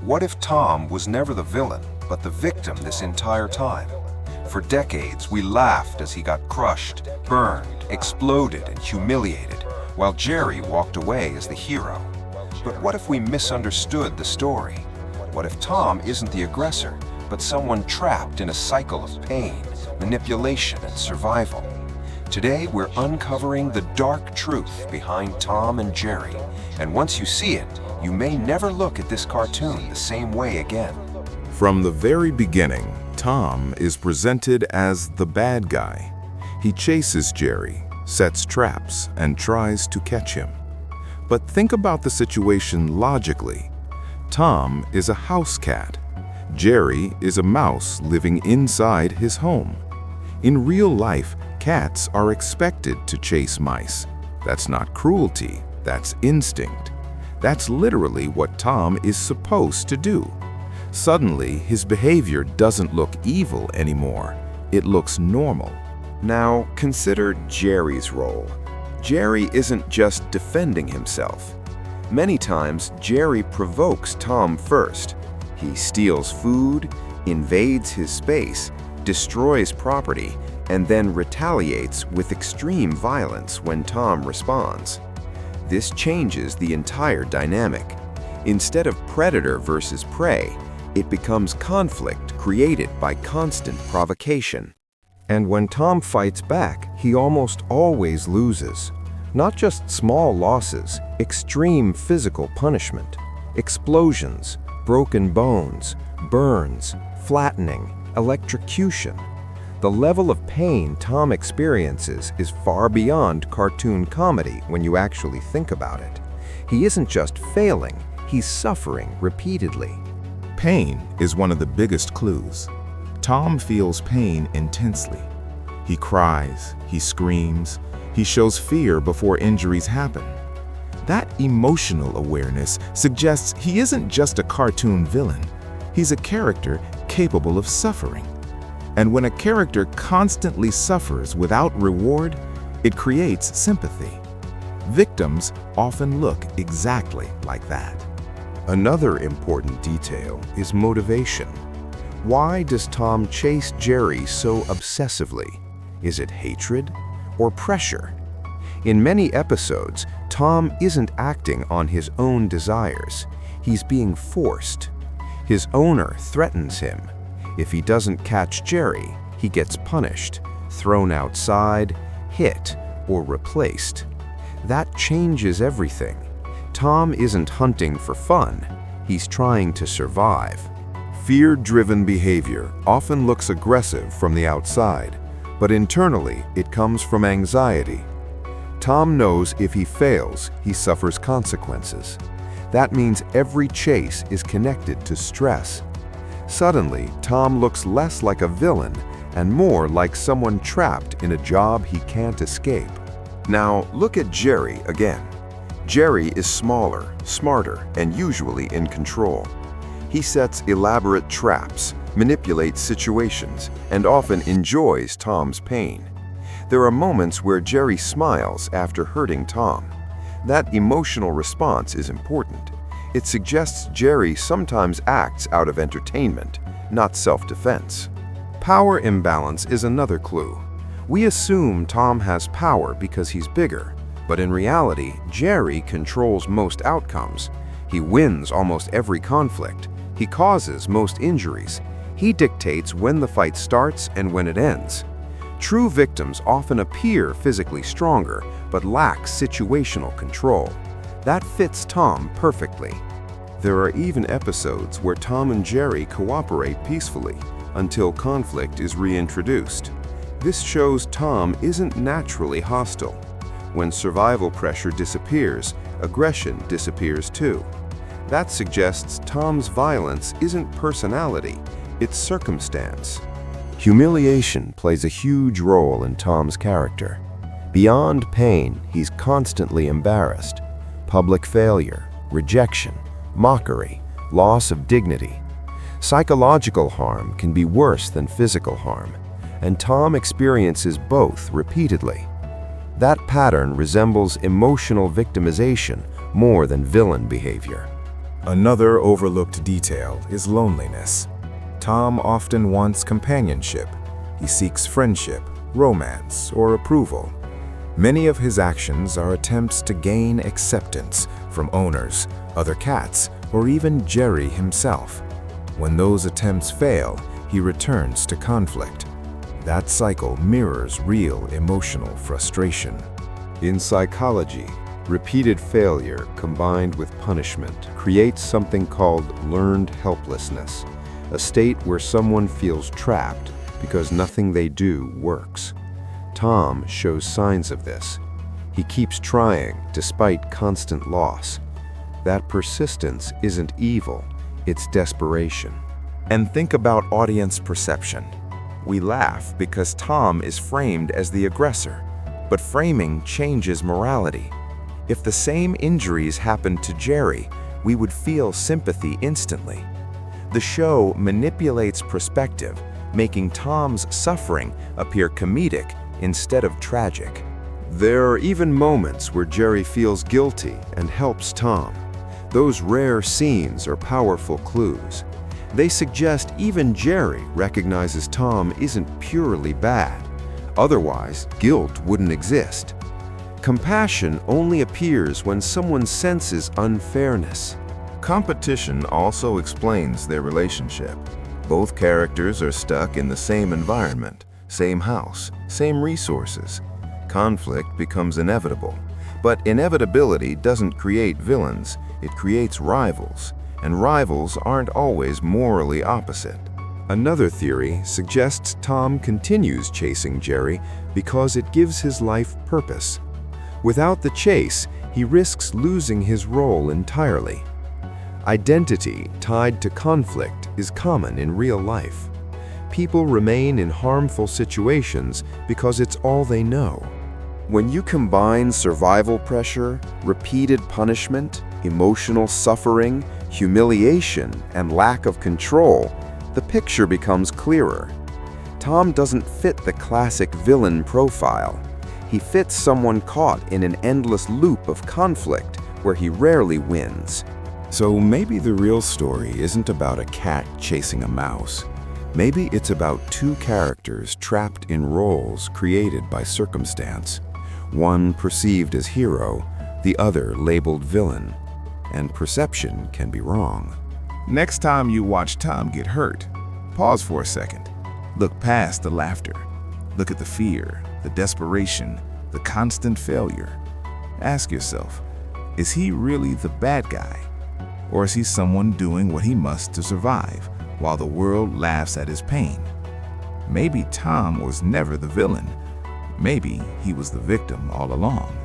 What if Tom was never the villain, but the victim this entire time? For decades, we laughed as he got crushed, burned, exploded, and humiliated, while Jerry walked away as the hero. But what if we misunderstood the story? What if Tom isn't the aggressor, but someone trapped in a cycle of pain, manipulation, and survival? Today, we're uncovering the dark truth behind Tom and Jerry, and once you see it, you may never look at this cartoon the same way again. From the very beginning, Tom is presented as the bad guy. He chases Jerry, sets traps, and tries to catch him. But think about the situation logically. Tom is a house cat. Jerry is a mouse living inside his home. In real life, cats are expected to chase mice. That's not cruelty, that's instinct. That's literally what Tom is supposed to do. Suddenly, his behavior doesn't look evil anymore. It looks normal. Now, consider Jerry's role. Jerry isn't just defending himself. Many times, Jerry provokes Tom first. He steals food, invades his space, destroys property, and then retaliates with extreme violence when Tom responds. This changes the entire dynamic. Instead of predator versus prey, it becomes conflict created by constant provocation. And when Tom fights back, he almost always loses. Not just small losses, extreme physical punishment, explosions, broken bones, burns, flattening, electrocution. The level of pain Tom experiences is far beyond cartoon comedy when you actually think about it. He isn't just failing, he's suffering repeatedly. Pain is one of the biggest clues. Tom feels pain intensely. He cries, he screams, he shows fear before injuries happen. That emotional awareness suggests he isn't just a cartoon villain. He's a character capable of suffering. And when a character constantly suffers without reward, it creates sympathy. Victims often look exactly like that. Another important detail is motivation. Why does Tom chase Jerry so obsessively? Is it hatred or pressure? In many episodes, Tom isn't acting on his own desires. He's being forced. His owner threatens him. If he doesn't catch Jerry, he gets punished, thrown outside, hit, or replaced. That changes everything. Tom isn't hunting for fun. He's trying to survive. Fear-driven behavior often looks aggressive from the outside, but internally it comes from anxiety. Tom knows if he fails, he suffers consequences. That means every chase is connected to stress. Suddenly, Tom looks less like a villain and more like someone trapped in a job he can't escape. Now, look at Jerry again. Jerry is smaller, smarter, and usually in control. He sets elaborate traps, manipulates situations, and often enjoys Tom's pain. There are moments where Jerry smiles after hurting Tom. That emotional response is important. It suggests Jerry sometimes acts out of entertainment, not self-defense. Power imbalance is another clue. We assume Tom has power because he's bigger, but in reality, Jerry controls most outcomes. He wins almost every conflict. He causes most injuries. He dictates when the fight starts and when it ends. True victims often appear physically stronger, but lack situational control. That fits Tom perfectly. There are even episodes where Tom and Jerry cooperate peacefully until conflict is reintroduced. This shows Tom isn't naturally hostile. When survival pressure disappears, aggression disappears too. That suggests Tom's violence isn't personality, it's circumstance. Humiliation plays a huge role in Tom's character. Beyond pain, he's constantly embarrassed. Public failure, rejection, mockery, loss of dignity. Psychological harm can be worse than physical harm, and Tom experiences both repeatedly. That pattern resembles emotional victimization more than villain behavior. Another overlooked detail is loneliness. Tom often wants companionship. He seeks friendship, romance, or approval. Many of his actions are attempts to gain acceptance from owners, other cats, or even Jerry himself. When those attempts fail, he returns to conflict. That cycle mirrors real emotional frustration. In psychology, repeated failure combined with punishment creates something called learned helplessness, a state where someone feels trapped because nothing they do works. Tom shows signs of this. He keeps trying despite constant loss. That persistence isn't evil, it's desperation. And think about audience perception. We laugh because Tom is framed as the aggressor, but framing changes morality. If the same injuries happened to Jerry, we would feel sympathy instantly. The show manipulates perspective, making Tom's suffering appear comedic instead of tragic. There are even moments where Jerry feels guilty and helps Tom. Those rare scenes are powerful clues. They suggest even Jerry recognizes Tom isn't purely bad. Otherwise, guilt wouldn't exist. Compassion only appears when someone senses unfairness. Competition also explains their relationship. Both characters are stuck in the same environment, same house, same resources. Conflict becomes inevitable. But inevitability doesn't create villains, it creates rivals. And rivals aren't always morally opposite. Another theory suggests Tom continues chasing Jerry because it gives his life purpose. Without the chase, he risks losing his role entirely. Identity tied to conflict is common in real life. People remain in harmful situations because it's all they know. When you combine survival pressure, repeated punishment, emotional suffering, humiliation, and lack of control, the picture becomes clearer. Tom doesn't fit the classic villain profile. He fits someone caught in an endless loop of conflict where he rarely wins. So maybe the real story isn't about a cat chasing a mouse. Maybe it's about two characters trapped in roles created by circumstance. One perceived as hero, the other labeled villain. And perception can be wrong. Next time you watch Tom get hurt, pause for a second. Look past the laughter. Look at the fear, the desperation, the constant failure. Ask yourself, is he really the bad guy? Or is he someone doing what he must to survive while the world laughs at his pain? Maybe Tom was never the villain. Maybe he was the victim all along.